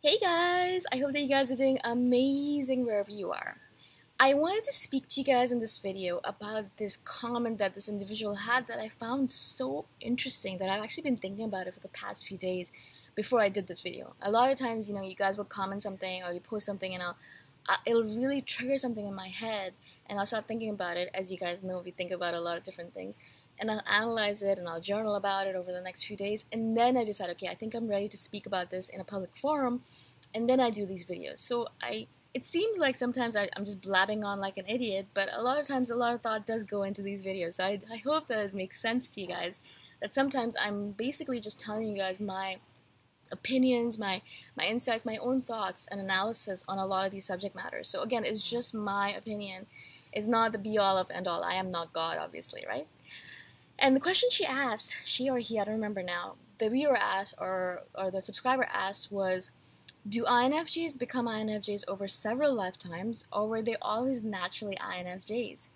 Hey guys! I hope that you guys are doing amazing wherever you are. I wanted to speak to you guys in this video about this comment that this individual had that I found so interesting that I've actually been thinking about it for the past few days before I did this video. A lot of times, you guys will comment something or you post something and it'll really trigger something in my head and I'll start thinking about it. As you guys know, we think about a lot of different things and I'll analyze it and I'll journal about it over the next few days, and then I decide, okay, I think I'm ready to speak about this in a public forum, and then I do these videos. It seems like sometimes I'm just blabbing on like an idiot, but a lot of times a lot of thought does go into these videos. So I hope that it makes sense to you guys, that sometimes I'm basically just telling you guys my opinions, my insights, my own thoughts and analysis on a lot of these subject matters. So again, it's just my opinion. It's not the be all of end all. I am not God, obviously, right? And the question she asked, she or he, I don't remember now, the viewer asked or the subscriber asked was, do INFJs become INFJs over several lifetimes, or were they always naturally INFJs?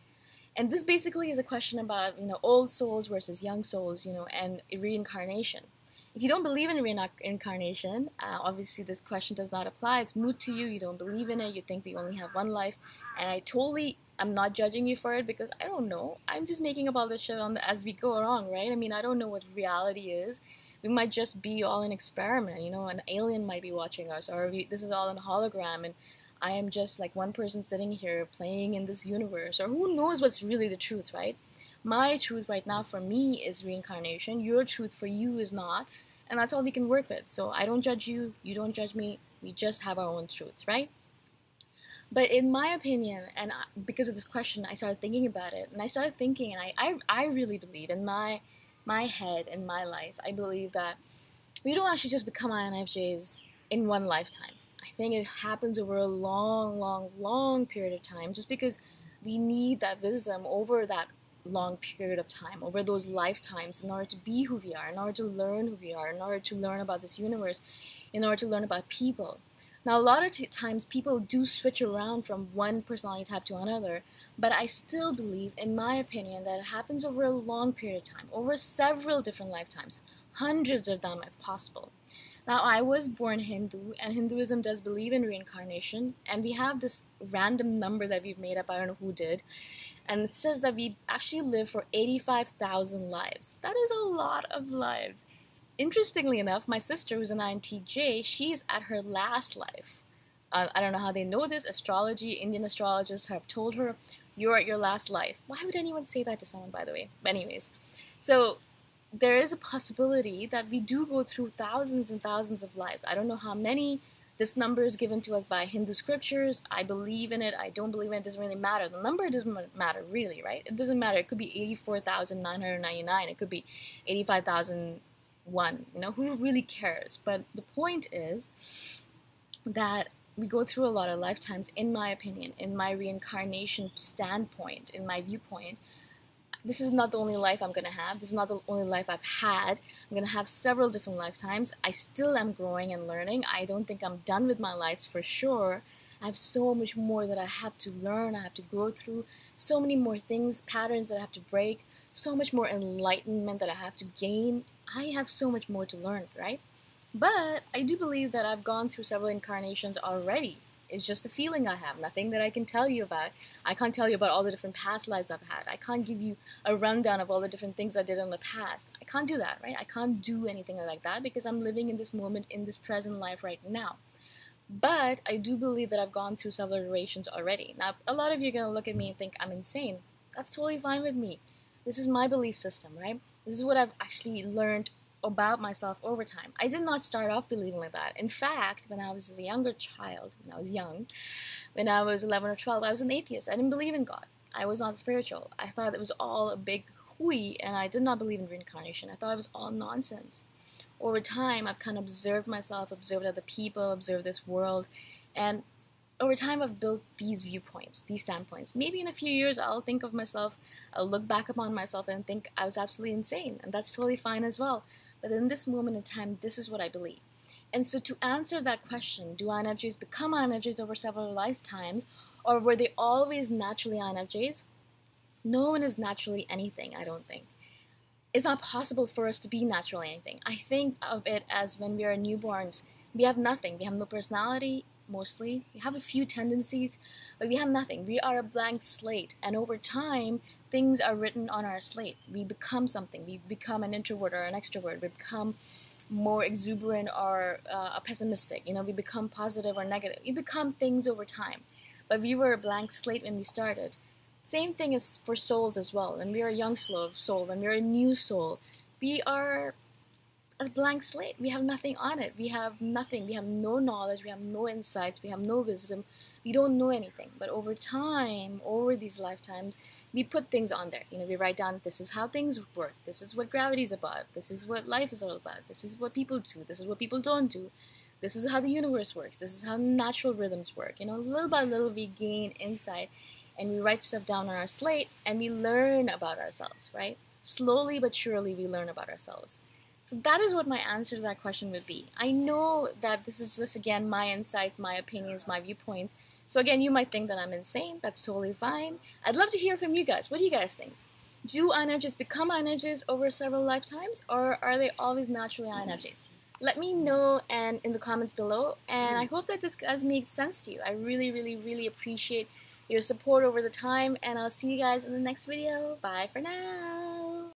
And this basically is a question about, old souls versus young souls, and reincarnation. If you don't believe in reincarnation, obviously this question does not apply. It's moot to you. You don't believe in it. You think we only have one life. And I'm not judging you for it because I don't know. I'm just making up all this shit as we go along, right? I mean, I don't know what reality is. We might just be all an experiment, an alien might be watching us, or this is all a hologram, and I am just like one person sitting here playing in this universe, or who knows what's really the truth, right? My truth right now for me is reincarnation. Your truth for you is not. And that's all we can work with. So I don't judge you. You don't judge me. We just have our own truths, right? But in my opinion, and because of this question, I started thinking about it. And I started thinking, and I really believe in my head, in my life, I believe that we don't actually just become INFJs in one lifetime. I think it happens over a long, long, long period of time, just because we need that wisdom over that long period of time, over those lifetimes, in order to be who we are, in order to learn who we are, in order to learn about this universe, in order to learn about people. Now, a lot of times people do switch around from one personality type to another, but I still believe, in my opinion, that it happens over a long period of time, over several different lifetimes, hundreds of them if possible. Now, I was born Hindu, and Hinduism does believe in reincarnation, and we have this random number that we've made up, I don't know who did, and it says that we actually live for 85,000 lives. That is a lot of lives. Interestingly enough, my sister, who's an INTJ, she's at her last life. I don't know how they know this. Astrology, Indian astrologists have told her, you're at your last life. Why would anyone say that to someone, by the way? But anyways, so there is a possibility that we do go through thousands and thousands of lives. I don't know how many. This number is given to us by Hindu scriptures. I believe in it. I don't believe in it. It doesn't really matter. The number doesn't matter, really, right? It doesn't matter. It could be 84,999. It could be 85,001. Who really cares? But the point is that we go through a lot of lifetimes, in my opinion, in my reincarnation standpoint, in my viewpoint. This is not the only life I'm going to have. This is not the only life I've had. I'm going to have several different lifetimes. I still am growing and learning. I don't think I'm done with my lives for sure. I have so much more that I have to learn, I have to go through, so many more things, patterns that I have to break, so much more enlightenment that I have to gain. I have so much more to learn, right? But I do believe that I've gone through several incarnations already. It's just a feeling I have, nothing that I can tell you about. I can't tell you about all the different past lives I've had. I can't give you a rundown of all the different things I did in the past. I can't do that, right? I can't do anything like that because I'm living in this moment, in this present life right now. But I do believe that I've gone through several iterations already. Now, a lot of you are going to look at me and think I'm insane. That's totally fine with me. This is my belief system, right? This is what I've actually learned about myself over time. I did not start off believing like that. In fact, when I was a younger child, when I was young, when I was 11 or 12, I was an atheist. I didn't believe in God. I was not spiritual. I thought it was all a big hooey, and I did not believe in reincarnation. I thought it was all nonsense. Over time, I've kind of observed myself, observed other people, observed this world, and over time I've built these viewpoints, these standpoints. Maybe in a few years I'll think of myself, I'll look back upon myself and think I was absolutely insane, and that's totally fine as well. But in this moment in time, this is what I believe. And so to answer that question, do INFJs become INFJs over several lifetimes, or were they always naturally INFJs? No one is naturally anything, I don't think. It's not possible for us to be naturally anything. I think of it as when we are newborns, We have nothing. We have no personality, mostly. We have a few tendencies, but we have nothing. We are a blank slate, and over time, things are written on our slate. We become something. We become an introvert or an extrovert. We become more exuberant or pessimistic. You know, we become positive or negative. We become things over time. But we were a blank slate when we started. Same thing is for souls as well. When we are a young soul, when we are a new soul, we are a blank slate. We have nothing on it. We have nothing. We have no knowledge. We have no insights. We have no wisdom. We don't know anything. But over time, over these lifetimes, we put things on there. You know, we write down, this is how things work. This is what gravity is about. This is what life is all about. This is what people do. This is what people don't do. This is how the universe works. This is how natural rhythms work. You know, little by little, we gain insight, and we write stuff down on our slate, and we learn about ourselves, right? Slowly but surely, we learn about ourselves. So that is what my answer to that question would be. I know that this is just, again, my insights, my opinions, my viewpoints. So again, you might think that I'm insane. That's totally fine. I'd love to hear from you guys. What do you guys think? Do INFJs become INFJs over several lifetimes, or are they always naturally INFJs? Let me know and in the comments below, and I hope that this has made sense to you. I really, really, really appreciate your support over the time, and I'll see you guys in the next video. Bye for now.